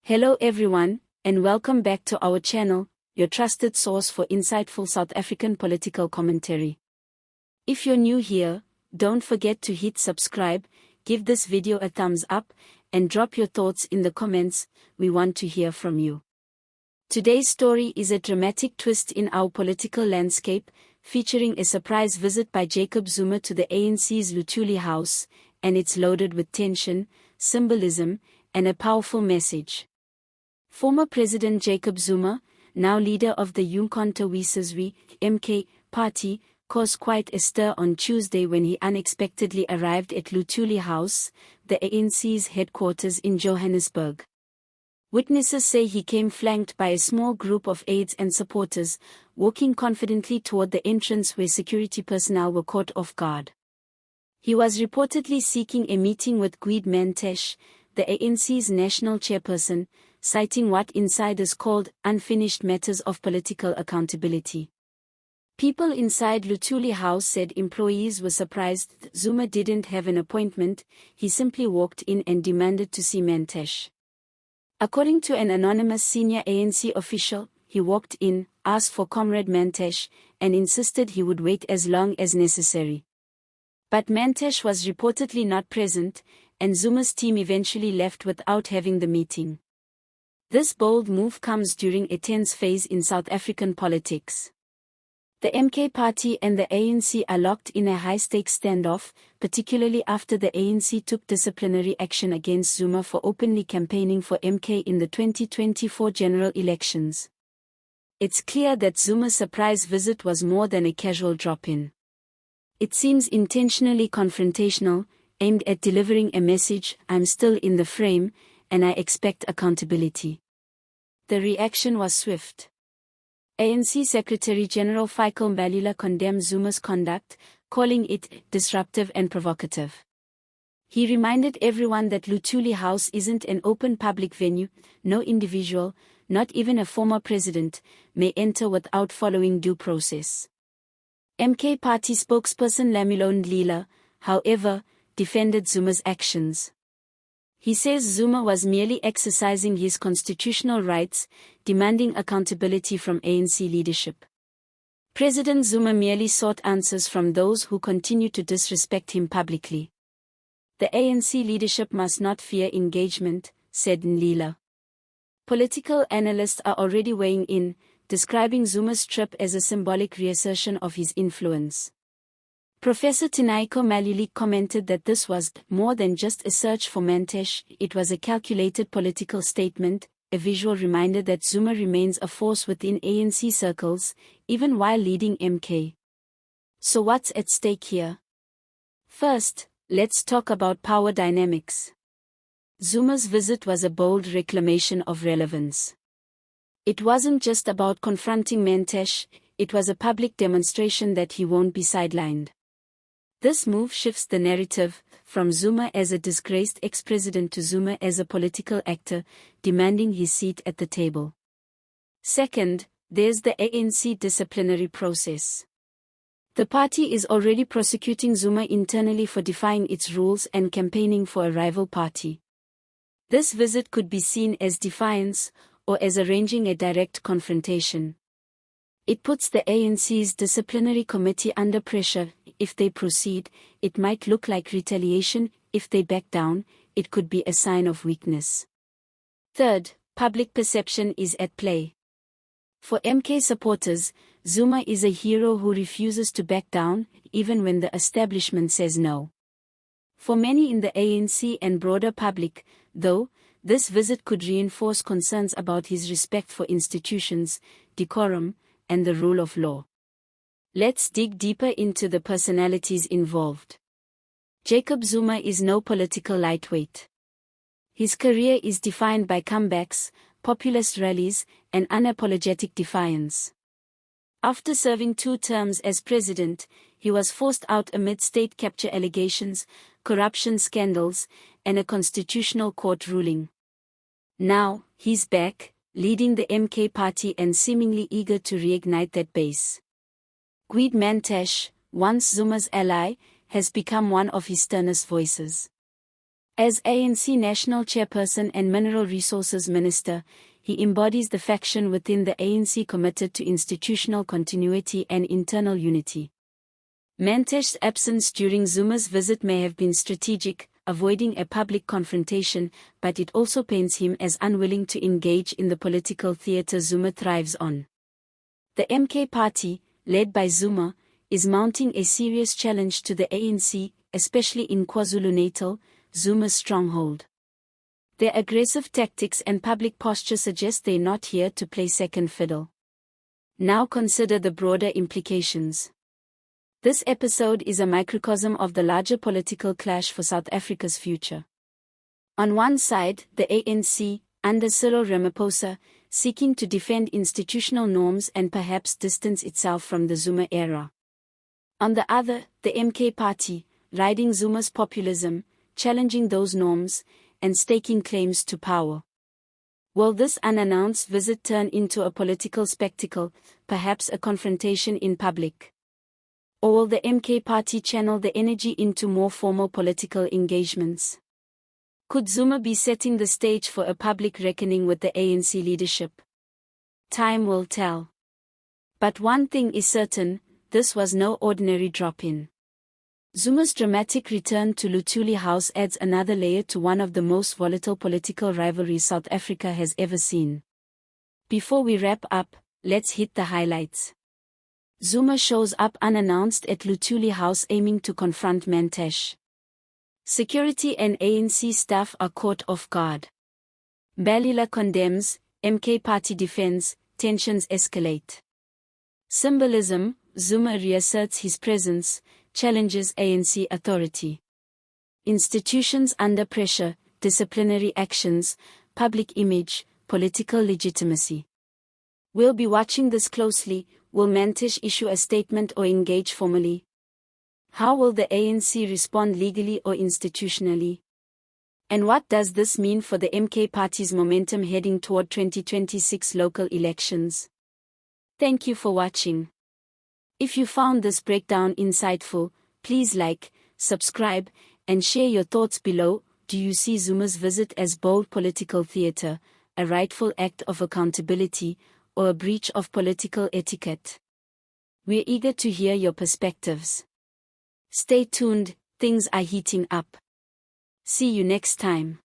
Hello everyone, and welcome back to our channel, your trusted source for insightful South African political commentary. If you're new here, don't forget to hit subscribe, give this video a thumbs up, and drop your thoughts in the comments. We want to hear from you. Today's story is a dramatic twist in our political landscape, featuring a surprise visit by Jacob Zuma to the ANC's Luthuli House, and it's loaded with tension, symbolism, and a powerful message. Former President Jacob Zuma, now leader of the uMkhonto weSizwe (MK) party, caused quite a stir on Tuesday when he unexpectedly arrived at Luthuli House, the ANC's headquarters in Johannesburg. Witnesses say he came flanked by a small group of aides and supporters, walking confidently toward the entrance where security personnel were caught off guard. He was reportedly seeking a meeting with Gwede Mantashe, the ANC's National Chairperson, citing what insiders called unfinished matters of political accountability. People inside Luthuli House said employees were surprised Zuma didn't have an appointment. He simply walked in and demanded to see Mantashe. According to an anonymous senior ANC official, he walked in, asked for Comrade Mantashe, and insisted he would wait as long as necessary. But Mantashe was reportedly not present, and Zuma's team eventually left without having the meeting. This bold move comes during a tense phase in South African politics. The MK party and the ANC are locked in a high-stakes standoff, particularly after the ANC took disciplinary action against Zuma for openly campaigning for MK in the 2024 general elections. It's clear that Zuma's surprise visit was more than a casual drop-in. It seems intentionally confrontational, aimed at delivering a message: I'm still in the frame, and I expect accountability. The reaction was swift. ANC Secretary-General Fikile Mbalula condemned Zuma's conduct, calling it disruptive and provocative. He reminded everyone that Luthuli House isn't an open public venue. No individual, not even a former president, may enter without following due process. MK party spokesperson Luthuli, however, defended Zuma's actions. He says Zuma was merely exercising his constitutional rights, demanding accountability from ANC leadership. President Zuma merely sought answers from those who continue to disrespect him publicly. The ANC leadership must not fear engagement, said Mbalula. Political analysts are already weighing in, describing Zuma's trip as a symbolic reassertion of his influence. Professor Tinaiko Maluli commented that this was more than just a search for Mantashe. It was a calculated political statement, a visual reminder that Zuma remains a force within ANC circles, even while leading MK. So what's at stake here? First, let's talk about power dynamics. Zuma's visit was a bold reclamation of relevance. It wasn't just about confronting Mantashe, it was a public demonstration that he won't be sidelined. This move shifts the narrative, from Zuma as a disgraced ex-president to Zuma as a political actor, demanding his seat at the table. Second, there's the ANC disciplinary process. The party is already prosecuting Zuma internally for defying its rules and campaigning for a rival party. This visit could be seen as defiance, or as arranging a direct confrontation. It puts the ANC's disciplinary committee under pressure. If they proceed, it might look like retaliation. If they back down, it could be a sign of weakness. Third, public perception is at play. For MK supporters, Zuma is a hero who refuses to back down, even when the establishment says no. For many in the ANC and broader public, though, this visit could reinforce concerns about his respect for institutions, decorum, and the rule of law. Let's dig deeper into the personalities involved. Jacob Zuma is no political lightweight. His career is defined by comebacks, populist rallies, and unapologetic defiance. After serving 2 terms as president, he was forced out amid state capture allegations, corruption scandals, and a constitutional court ruling. Now, he's back, leading the MK party and seemingly eager to reignite that base. Gwede Mantashe, once Zuma's ally, has become one of his sternest voices. As ANC National Chairperson and Mineral Resources Minister, he embodies the faction within the ANC committed to institutional continuity and internal unity. Mantashe's absence during Zuma's visit may have been strategic, avoiding a public confrontation, but it also paints him as unwilling to engage in the political theatre Zuma thrives on. The MK party, led by Zuma, is mounting a serious challenge to the ANC, especially in KwaZulu-Natal, Zuma's stronghold. Their aggressive tactics and public posture suggest they're not here to play second fiddle. Now consider the broader implications. This episode is a microcosm of the larger political clash for South Africa's future. On one side, the ANC, under Cyril Ramaphosa, seeking to defend institutional norms and perhaps distance itself from the Zuma era. On the other, the MK party, riding Zuma's populism, challenging those norms, and staking claims to power. Will this unannounced visit turn into a political spectacle, perhaps a confrontation in public? Or will the MK party channel the energy into more formal political engagements? Could Zuma be setting the stage for a public reckoning with the ANC leadership? Time will tell. But one thing is certain, this was no ordinary drop-in. Zuma's dramatic return to Luthuli House adds another layer to one of the most volatile political rivalries South Africa has ever seen. Before we wrap up, let's hit the highlights. Zuma shows up unannounced at Luthuli House aiming to confront Mantashe. Security and ANC staff are caught off guard. Mbalula condemns, MK party defends, tensions escalate. Symbolism, Zuma reasserts his presence, challenges ANC authority. Institutions under pressure, disciplinary actions, public image, political legitimacy. We'll be watching this closely. Will Mantashe issue a statement or engage formally? How will the ANC respond legally or institutionally? And what does this mean for the MK party's momentum heading toward 2026 local elections? Thank you for watching. If you found this breakdown insightful, please like, subscribe, and share your thoughts below. Do you see Zuma's visit as bold political theatre, a rightful act of accountability, or a breach of political etiquette? We're eager to hear your perspectives. Stay tuned, things are heating up. See you next time.